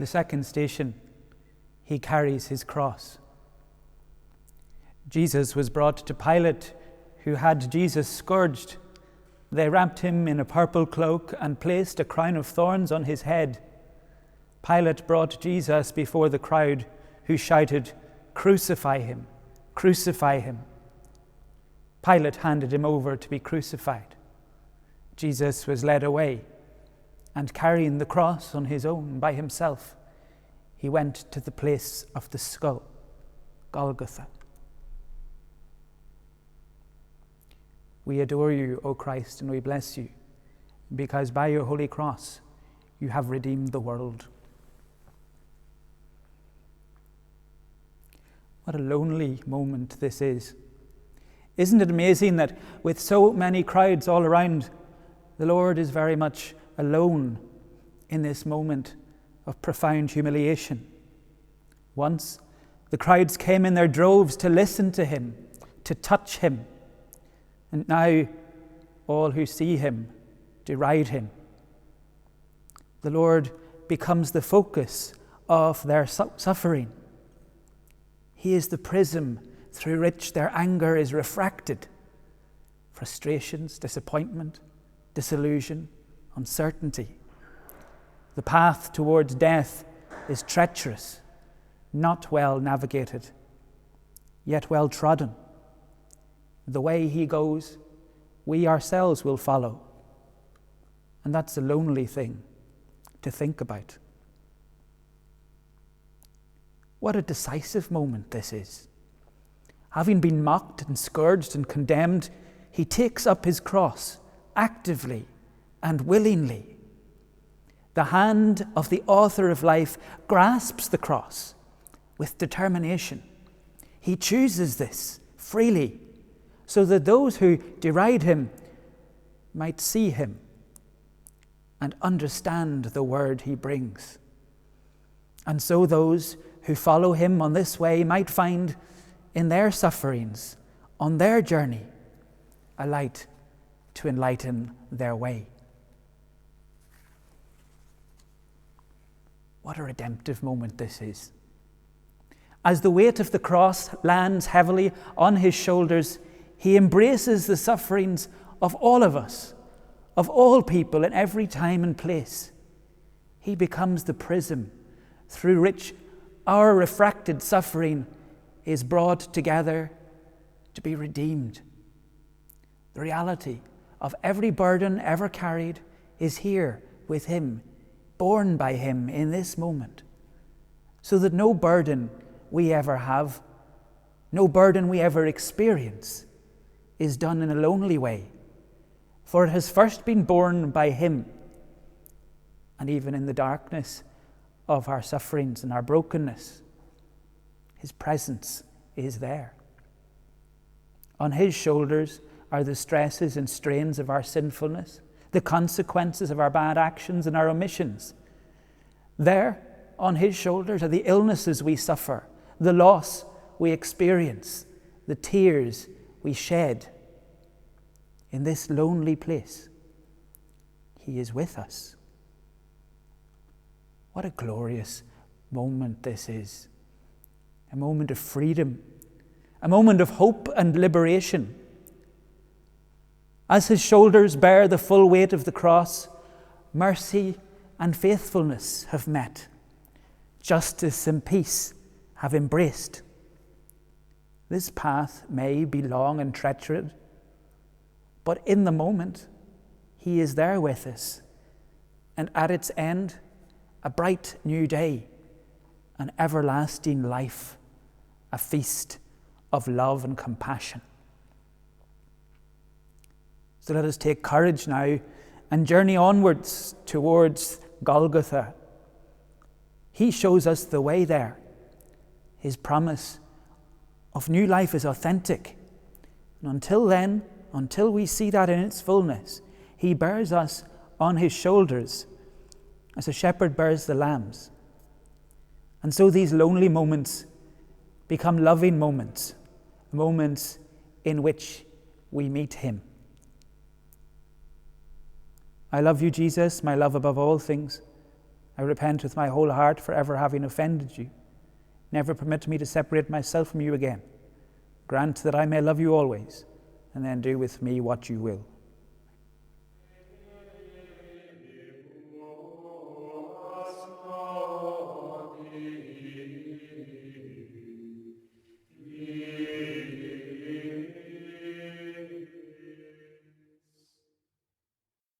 the second station, he carries his cross. Jesus was brought to Pilate, who had Jesus scourged. They wrapped him in a purple cloak and placed a crown of thorns on his head. Pilate brought Jesus before the crowd, who shouted, "Crucify him! Crucify him!" Pilate handed him over to be crucified. Jesus was led away, and carrying the cross on his own by himself, he went to the place of the skull, Golgotha. We adore you, O Christ, and we bless you, because by your holy cross you have redeemed the world. What a lonely moment this is. Isn't it amazing that with so many crowds all around, the Lord is very much alone in this moment of profound humiliation? Once, the crowds came in their droves to listen to him, to touch him. And now, all who see him deride him. The Lord becomes the focus of their suffering. He is the prism through which their anger is refracted. Frustrations, disappointment, disillusion, uncertainty. The path towards death is treacherous, not well navigated, yet well trodden. The way he goes, we ourselves will follow. And that's a lonely thing to think about. What a decisive moment this is. Having been mocked and scourged and condemned, he takes up his cross actively and willingly. The hand of the author of life grasps the cross with determination. He chooses this freely, so that those who deride him might see him and understand the word he brings. And so those who follow him on this way might find in their sufferings, on their journey, a light to enlighten their way. What a redemptive moment this is. As the weight of the cross lands heavily on his shoulders, he embraces the sufferings of all of us, of all people in every time and place. He becomes the prism through which our refracted suffering is brought together to be redeemed. The reality of every burden ever carried is here with him, borne by him in this moment, so that no burden we ever have, no burden we ever experience, is done in a lonely way, for it has first been borne by him. And even in the darkness of our sufferings and our brokenness, his presence is there. On his shoulders are the stresses and strains of our sinfulness, the consequences of our bad actions and our omissions. There, on his shoulders, are the illnesses we suffer, the loss we experience, the tears we shed. In this lonely place, he is with us. What a glorious moment this is. A moment of freedom, a moment of hope and liberation. As his shoulders bear the full weight of the cross, mercy and faithfulness have met. Justice and peace have embraced. This path may be long and treacherous, but in the moment, he is there with us. And at its end, a bright new day, an everlasting life, a feast of love and compassion. So let us take courage now and journey onwards towards Golgotha. He shows us the way there. His promise of new life is authentic. And until then, until we see that in its fullness, he bears us on his shoulders as a shepherd bears the lambs. And so these lonely moments become loving moments, moments in which we meet him. I love you, Jesus, my love above all things. I repent with my whole heart for ever having offended you. Never permit me to separate myself from you again. Grant that I may love you always, and then do with me what you will.